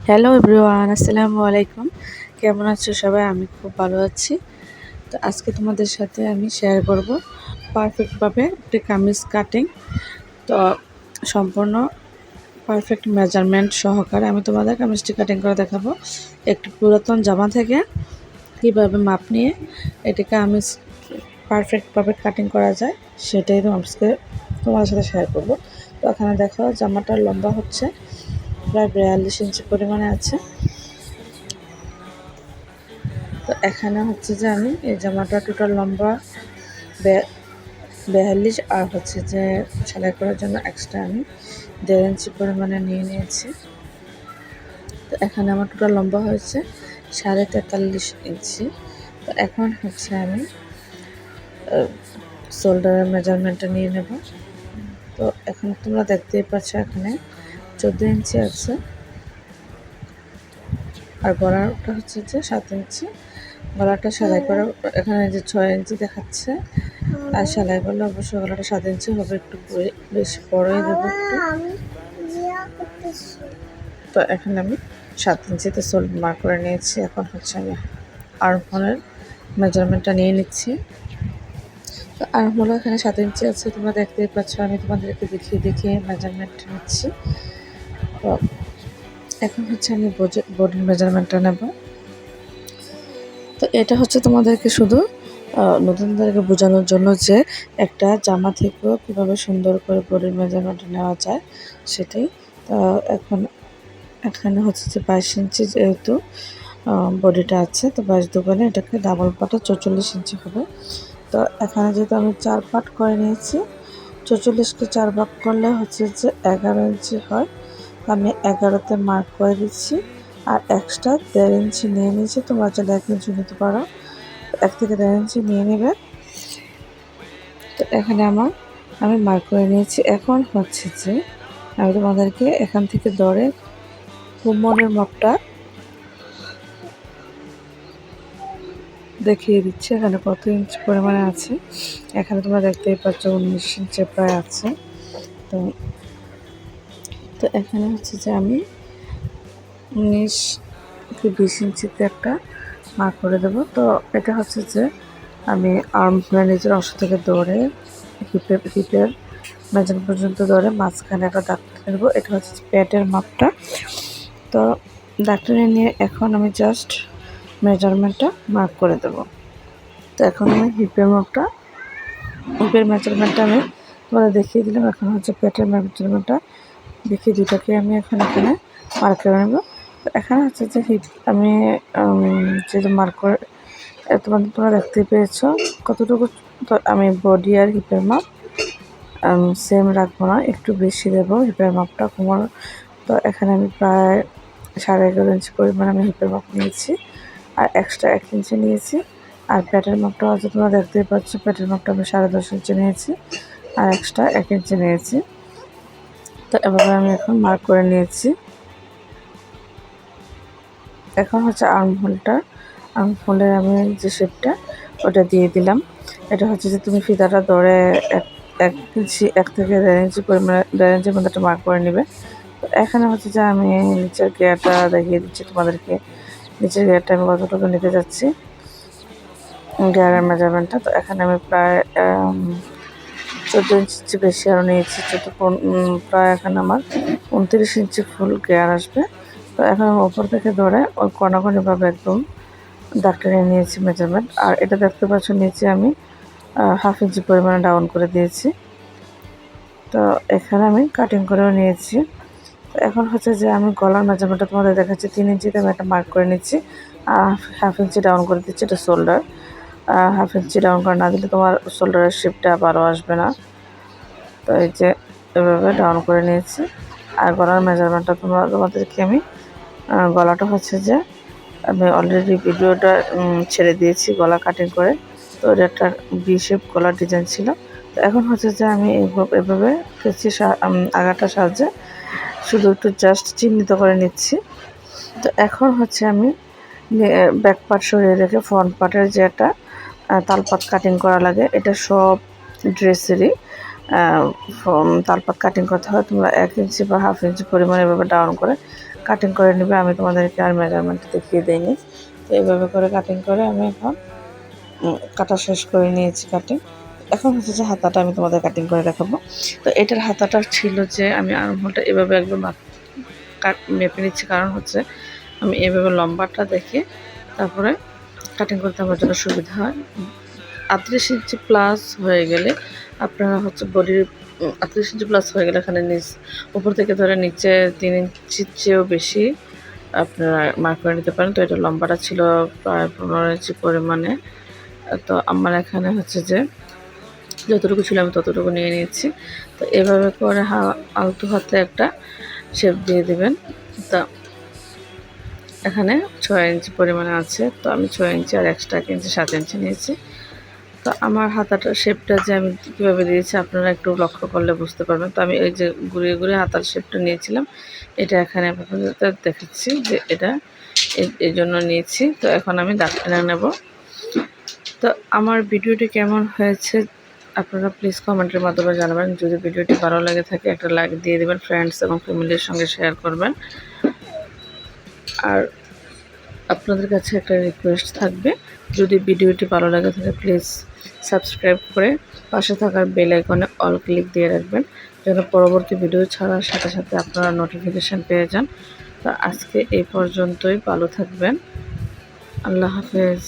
Hello everyone, আসসালামু আলাইকুম। কেমন আছো সবাই? আমি খুব ভালো আছি। তো আজকে তোমাদের সাথে আমি শেয়ার করব পারফেক্টভাবে একটি কামিজ কাটিং। তো সম্পূর্ণ পারফেক্ট মেজারমেন্ট সহকারে আমি তোমাদের কামিজটি কাটিং করে দেখাবো। একটি পুরাতন জামা থেকে কীভাবে মাপ নিয়ে এটি কামিজ পারফেক্টভাবে কাটিং করা যায় সেটাই আজকে তোমাদের সাথে শেয়ার করব। তো এখানে দেখো জামাটার লম্বা হচ্ছে প্রায় 42 ইঞ্চি পরিমাণে আছে। তো এখানে হচ্ছে যে আমি এই জামাটা টোটাল লম্বা 42 আর হচ্ছে যে সেলাই করার জন্য এক্সট্রা আমি 1.5 ইঞ্চি পরিমাণে নিয়ে নিয়েছি। তো এখানে আমার টোটাল লম্বা হয়েছে 43.5 ইঞ্চি। তো এখন হচ্ছে আমি শোল্ডারের মেজারমেন্টটা নিয়ে নেব। তো এখন তোমরা দেখতেই পাচ্ছ এখানে 14 ইঞ্চি আছে আর গলাটা হচ্ছে যে 7 ইঞ্চি। গলাটা সেলাই করা এখানে যে 6 ইঞ্চি দেখাচ্ছে আর সেলাই করলে অবশ্যই গলাটা 7 ইঞ্চি হবে, একটু বেশি বড়ই দেবো একটু। তো এখানে আমি 7 ইঞ্চিতে শোল্ড মার্ক করে নিয়েছি। এখন হচ্ছে আমি আর্মহোলের মেজারমেন্টটা নিয়ে নিচ্ছি। তো আর্মহোল এখানে 7 ইঞ্চি আছে, তোমরা দেখতেই পাচ্ছ। আমি তোমাদেরকে দেখিয়ে মেজারমেন্ট নিচ্ছি। তো এখন হচ্ছে আমি বডির মেজারমেন্টটা নেব। তো এটা হচ্ছে তোমাদেরকে শুধু নতুনদেরকে বোঝানোর জন্য যে একটা জামা থেকেও কীভাবে সুন্দর করে বডির মেজারমেন্ট নেওয়া যায় সেটাই। তো এখানে হচ্ছে যে 22 ইঞ্চি যেহেতু বডিটা আছে, তো 22 দোকানে এটাকে ডাবল পাটে 44 ইঞ্চি হবে। তো এখানে যেহেতু আমি 4 পাট করে নিয়েছি, 44কে 4 ভাগ করলে হচ্ছে যে 11 ইঞ্চি হয়। আমি 11তে মার্ক করে দিচ্ছি আর এক্সট্রা 1.5 ইঞ্চি নিয়ে নিয়েছি। তোমরা চাইলে 1 ইঞ্চি নিতে পারো, 1 থেকে 1.5 ইঞ্চি নিয়ে নেবে। তো এখানে আমি মার্ক করে নিয়েছি। এখন হচ্ছে যে আমি তোমাদেরকে এখান থেকে ধরে কোমরের মাপটা দেখিয়ে দিচ্ছি এখানে কত ইঞ্চি পরিমাণে আছে। এখানে তোমরা দেখতেই পাচ্ছ 19 ইঞ্চি প্রায় আছে। তো তো এখানে হচ্ছে যে আমি 19 কি 20 ইঞ্চিতে একটা মার্ক করে দেবো। তো এটা হচ্ছে যে আমি আর্মহোলের নিজের অংশ থেকে ধরে হিপের মেজার পর্যন্ত ধরে মাঝখানে একটা দাগ টেনে দেবো। এটা হচ্ছে প্যাটের মাপটা। তো দাগটা নিয়ে এখন আমি জাস্ট মেজারমেন্টটা মার্ক করে দেবো। তো এখন আমি হিপের মেজারমেন্টটা আমি তোমাদের দেখিয়ে দিলাম। এখন হচ্ছে পেটের মেজারমেন্টটা দেখিয়ে দুটাকে আমি এখানে মার্ক করে নেব। তো এখানে হচ্ছে যে হিপ আমি যে মার্ক করে তোমরা দেখতে পেয়েছো কতটুকু। তো আমি বডি আর হিপের মাপ সেম রাখবো না, একটু বেশি দেবো হিপের মাপটা কোমর। তো এখানে আমি প্রায় 11.5 ইঞ্চি পরিমাণ আমি হিপের মাপ নিয়েছি আর এক্সট্রা 1 ইঞ্চি নিয়েছি। আর প্যাটের মাপটা হচ্ছে তোমরা দেখতেই পাচ্ছ, প্যাটের মাপটা আমি 10.5 ইঞ্চি নিয়েছি আর এক্সট্রা 1 ইঞ্চি নিয়েছি। তো এভাবে আমি এখন মার্ক করে নিয়েছি। এখন হচ্ছে আর্মহোলের আমি যে শেপটা ওটা দিয়ে দিলাম। এটা হচ্ছে যে তুমি ফিতাটা ধরে 1 থেকে 1.5 ইঞ্চি পরিমাণে 1.5 ইঞ্চির মধ্যে একটা মার্ক করে নেবে। তো এখানে হচ্ছে যে আমি নিচের গেয়ারটা দেখিয়ে দিচ্ছি তোমাদেরকে। নিচের গেয়ারটা আমি কতটুকু নিতে যাচ্ছি, গেয়ারের মেজারমেন্টটা। তো এখানে আমি প্রায় 14 ইঞ্চি বেশি আরও নিয়েছি। প্রায় এখানে আমার 29 ইঞ্চি ফুল গেয়ার আসবে। তো এখন আমি ওপর থেকে ধরে ওই কণাকণিভাবে একদম দাগটা নিয়ে নিয়েছি মেজারমেন্ট। আর এটা দেখতে পাচ্ছ নিচে আমি 1/2 ইঞ্চি পরিমাণে ডাউন করে দিয়েছি। তো এখানে আমি কাটিং করেও নিয়েছি। তো এখন হচ্ছে যে আমি গলার মেজারমেন্টটা তোমাদের দেখাচ্ছি। 3 ইঞ্চিতে আমি একটা মার্ক করে নিচ্ছি আর 1/2 ইঞ্চি ডাউন করে দিচ্ছি। এটা শোল্ডার, 1/2 ইঞ্চি ডাউন করে না দিলে তোমার শোল্ডারের শেপটা আবারও আসবে না। তো এই যে এভাবে ডাউন করে নিয়েছি। আর গলার মেজারমেন্টটা তোমাদেরকে আমি গলাটা হচ্ছে যে আমি অলরেডি ভিডিওটা ছেড়ে দিয়েছি গলা কাটিং করে। তো এটা একটা ভি শেপ গলার ডিজাইন ছিল। তো এখন হচ্ছে যে আমি এভাবে কেচি আগাটার সাহায্যে শুধু একটু জাস্ট চিহ্নিত করে নিচ্ছি। তো এখন হচ্ছে আমি ব্যাক পার্ট সরিয়ে রেখে ফ্রন্ট পার্টের যে একটা তালপাত কাটিং করা লাগে, এটা সব ড্রেসেরই তালপাত কাটিং করতে হয়। তোমরা 1 ইঞ্চি বা 1/2 ইঞ্চি পরিমাণে এভাবে ডাউন করে কাটিং করে নেবে। আমি তোমাদেরকে আর মেজারমেন্ট দেখিয়ে দিইনি। তো এইভাবে করে কাটিং করে আমি এখন কাটা শেষ করে নিয়েছি কাটিং। এখন হচ্ছে যে হাতাটা আমি তোমাদের কাটিং করে দেখাবো। তো এটার হাতাটা ছিল যে আমি আর্মহোলটা এভাবে একদম মেপে নিচ্ছি, কারণ হচ্ছে আমি এভাবে লম্বাটা দেখে তারপরে কাটিং করতে আমার জন্য সুবিধা হয়। 38 ইঞ্চি প্লাস হয়ে গেলে আপনারা হচ্ছে বডির 38 ইঞ্চি প্লাস হয়ে গেলে এখানে উপর থেকে ধরে নিচে 3 ইঞ্চির চেয়েও বেশি আপনারা মার্ক করে নিতে পারেন। তো এটা লম্বাটা ছিল প্রায় 15 ইঞ্চি পরিমাণে। তো আমার এখানে হচ্ছে যে যতটুকু ছিল আমি ততটুকু নিয়ে নিয়েছি। তো এভাবে করে আলতু হাতে একটা শেপ দিয়ে দেবেন। তা এখানে 6 ইঞ্চি পরিমাণে আছে, তো আমি 6 ইঞ্চি আর এক্সট্রা 1 ইঞ্চি 7 ইঞ্চি নিয়েছি। তো আমার হাতাটার শেপটা যে আমি কীভাবে দিয়েছি আপনারা একটু লক্ষ্য করলে বুঝতে পারবেন। তো আমি এই যে ঘুরিয়ে ঘুরিয়ে হাতার শেপটা নিয়েছিলাম, এটা এখানে আপনাদের দেখাচ্ছি যে এটা এই জন্য নিয়েছি। তো এখন আমি দাগ টেনে নেব। তো আমার ভিডিওটি কেমন হয়েছে আপনারা প্লিজ কমেন্টের মাধ্যমে জানাবেন। যদি ভিডিওটি ভালো লাগে থাকে একটা লাইক দিয়ে দেবেন, ফ্রেন্ডস এবং ফ্যামিলির সঙ্গে শেয়ার করবেন। আর আপনাদের কাছে একটা রিকোয়েস্ট থাকবে, যদি ভিডিওটি ভালো লাগে থাকে প্লিজ সাবস্ক্রাইব করে পাশে থাকার বেল আইকনে অল ক্লিক দিয়ে রাখবেন, যেন পরবর্তী ভিডিও ছাড়ার সাথে সাথে আপনারা নোটিফিকেশান পেয়ে যান। তো আজকে এই পর্যন্তই, ভালো থাকবেন, আল্লাহ হাফেজ।